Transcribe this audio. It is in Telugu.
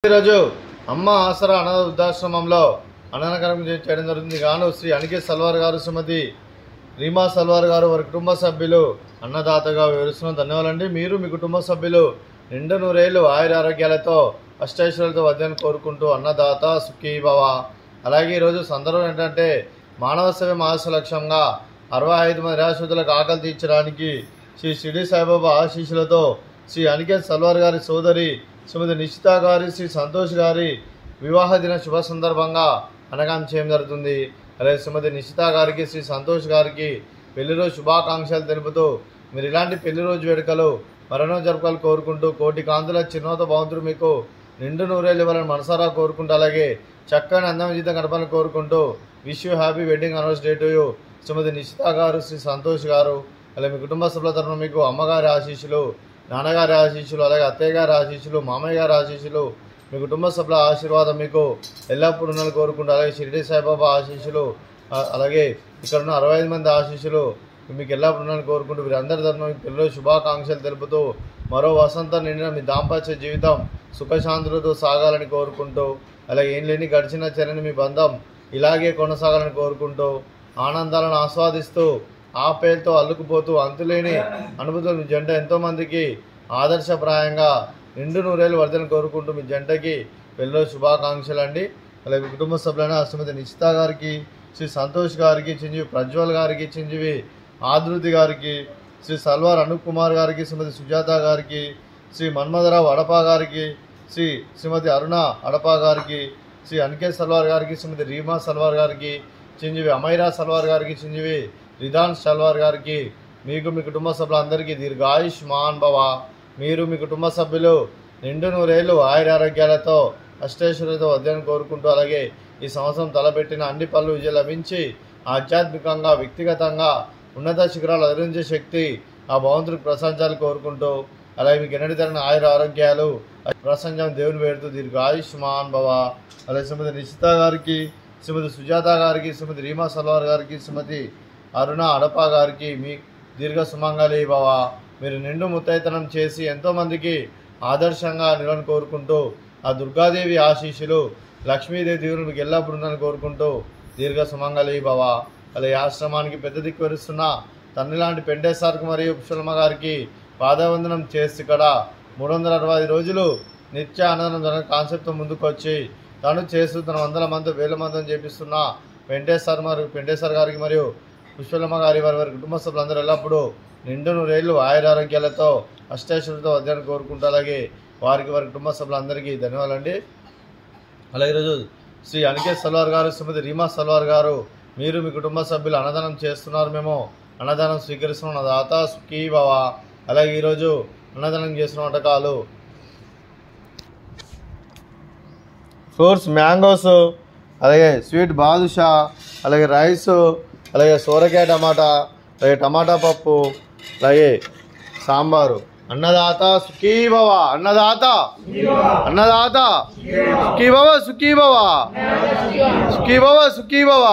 ఈరోజు అమ్మ ఆసరా అనాథ వృద్ధాశ్రమంలో అన్నదాన కార్యక్రమం చేయడం జరుగుతుంది. గాను శ్రీ అనికేత్ సల్వార్ గారు, శ్రీమతి రీమా సల్వార్ గారు, వారి కుటుంబ సభ్యులు అన్నదాతగా వివరిస్తున్న ధన్యవాదాలండి. మీరు మీ కుటుంబ సభ్యులు నిండు నూరేళ్లు ఆయుర ఆరోగ్యాలతో అష్టైశ్వర్యాలతో వద్దని కోరుకుంటూ అన్నదాత సుఖీ భవ. అలాగే ఈరోజు సందర్భం ఏంటంటే మానవ సేవ మహాస లక్ష్యంగా 65 మంది నిరాశ్రితులకు ఆకలి తీర్చడానికి శ్రీ షిరిడి సాయిబాబా ఆశీస్సులతో శ్రీ అనికేత్ సల్వార్ గారి సోదరి శ్రీమతి నిషిత గారి, శ్రీ సంతోష్ గారి వివాహ దిన శుభ సందర్భంగా అన్నదానం చేయడం జరుగుతుంది. అలాగే శ్రీమతి నిషిత గారికి, శ్రీ సంతోష్ గారికి పెళ్లి రోజు శుభాకాంక్షలు తెలుపుతూ మీరు ఇలాంటి పెళ్లి రోజు వేడుకలు మరెన్నో జరుపుకోవాలని కోరుకుంటూ కోటి కాంతుల చిరునవ్వుతో భగవంతుడు మీకు నిండు నూరేళ్ళు ఇవ్వాలని మనసారా కోరుకుంటూ అలాగే చక్కని అందమైన జీవితం గడపాలని కోరుకుంటూ wish you happy wedding anniversary to you Shrimati Nishita garu, Shri Santosh గారు. అలాగే మీ కుటుంబ సభ్యుల తరఫున మీకు అమ్మగారి ఆశీస్సులు, నాన్నగారి ఆశీస్సులు, అలాగే అత్తయ్య గారి ఆశీస్సులు, మామయ్య గారి ఆశీస్సులు, మీ కుటుంబ సభ్యుల ఆశీర్వాదం మీకు ఎల్లప్పుడూ ఉండాలని కోరుకుంటూ అలాగే షిరిడి సాయిబాబా ఆశీస్సులు, అలాగే ఇక్కడ ఉన్న 65 మంది ఆశీస్సులు మీకు ఎల్లప్పుడూ ఉండాలని కోరుకుంటూ వీరందరి తరఫున మీకు పిల్లలు శుభాకాంక్షలు తెలుపుతూ మరో వసంతం నిండిన మీ దాంపత్య జీవితం సుఖశాంతులతో సాగాలని కోరుకుంటూ అలాగే ఏం లేని గడిచిన చెరని మీ బంధం ఇలాగే కొనసాగాలని కోరుకుంటూ ఆనందాలను ఆస్వాదిస్తూ ఆ పేరుతో అల్లుకుపోతూ అంతులేని అనుభూతులు మీ జంట ఎంతోమందికి ఆదర్శప్రాయంగా నిండు నూరేళ్ళు వర్ధని కోరుకుంటూ మీ జంటకి పెళ్ళి శుభాకాంక్షలు అండి. అలాగే కుటుంబ సభ్యులైన శ్రీమతి నిషిత గారికి, శ్రీ సంతోష్ గారికి, చిరంజీవి ప్రజ్వల్ గారికి, చిరంజీవి ఆదృతి గారికి, శ్రీ సల్వార్ అనూప్ కుమార్ గారికి, శ్రీమతి సుజాత గారికి, శ్రీ మన్మధరావు అడపా గారికి, శ్రీమతి అరుణ అడపా గారికి, శ్రీ అనికేత్ సల్వార్ గారికి, శ్రీమతి రీమా సల్వార్ గారికి, చిరంజీవి అమైరా సల్వార్ గారికి, చిరంజీవి రిదాన్ సల్వార్ గారికి, మీకు మీ కుటుంబ సభ్యులందరికీ దీర్ఘాయుష్మాన్ భవ. మీరు మీ కుటుంబ సభ్యులు నిండు నూరేళ్లు ఆయురారోగ్యాలతో అష్టైశ్వర్యాలతో వద్దని కోరుకుంటూ అలాగే ఈ సంవత్సరం తలపెట్టిన అన్ని పనులు విజయం లభించి ఆధ్యాత్మికంగా, వ్యక్తిగతంగా ఉన్నత శిఖరాలు అధిరించే శక్తి ఆ భగవంతుడికి ప్రసాదించాలని కోరుకుంటూ అలాగే మీకు ఎన్నటి తరని ఆయుర ఆరోగ్యాలు ప్రసంగం దేవుని వేడుతూ దీర్ఘాయుష్మాన్ భవ. అలాగే శ్రీమతి నిషిత గారికి, శ్రీమతి సుజాత గారికి, శ్రీమతి రీమా సల్వార్ గారికి, శ్రీమతి అరుణ అడపా గారికి మీ దీర్ఘ సుమంగళి భవ. మీరు నిండు ముత్తైతనం చేసి ఎంతోమందికి ఆదర్శంగా నిలవని కోరుకుంటూ ఆ దుర్గాదేవి ఆశీస్సులు, లక్ష్మీదేవి దీవులు మీకు ఎల్లప్పుడూ ఉందని కోరుకుంటూ దీర్ఘ సుమంగళి భవ. అలాగే ఆశ్రమానికి పెద్ద దిక్కు వరుస్తున్న తండ్రి లాంటి పెండేశ్వర్కి మరియు పుష్పలమ్మ గారికి పాదవందనం చేసి ఇక్కడ 365 రోజులు నిత్య అన్నదానం జరిగిన కాన్సెప్ట్తో ముందుకు వచ్చి తను చేస్తూ తన 100 మంది 1000 మందిని చేపిస్తున్న పెండేశ్వర్ గారికి మరియు పుష్పలమ్మ గారి వారి కుటుంబ సభ్యులందరూ ఎల్లప్పుడూ నిండు నూరేళ్లు ఆయురారోగ్యాలతో అష్టైశ్వర్యాలతో వద్దని కోరుకుంటూ అలాగే వారి కుటుంబ సభ్యులందరికీ ధన్యవాదాలండి. అలాగే ఈరోజు శ్రీ అనికేత్ సల్వార్ గారు, శ్రీమతి రీమా సల్వార్ గారు, మీరు మీ కుటుంబ సభ్యులు అన్నదానం చేస్తున్నారు, మేము అన్నదానం స్వీకరిస్తున్నాం, దాత సుఖీ భవ. అలాగే ఈరోజు అన్నదానం చేస్తున్న వంటకాలు ఫ్రూట్స్, మ్యాంగోస్, అలాగే స్వీట్ బాదుషా, అలాగే రైస్, అలాగే సోరకాయ టమాటా, అలాగే టమాటా పప్పు, అలాగే సాంబారు. అన్నదాత సుఖీ భవ, అన్నదాత అన్నదాత సుఖీ భవ, సుఖీ భవ, సుఖీ భవ, సుఖీ భవ.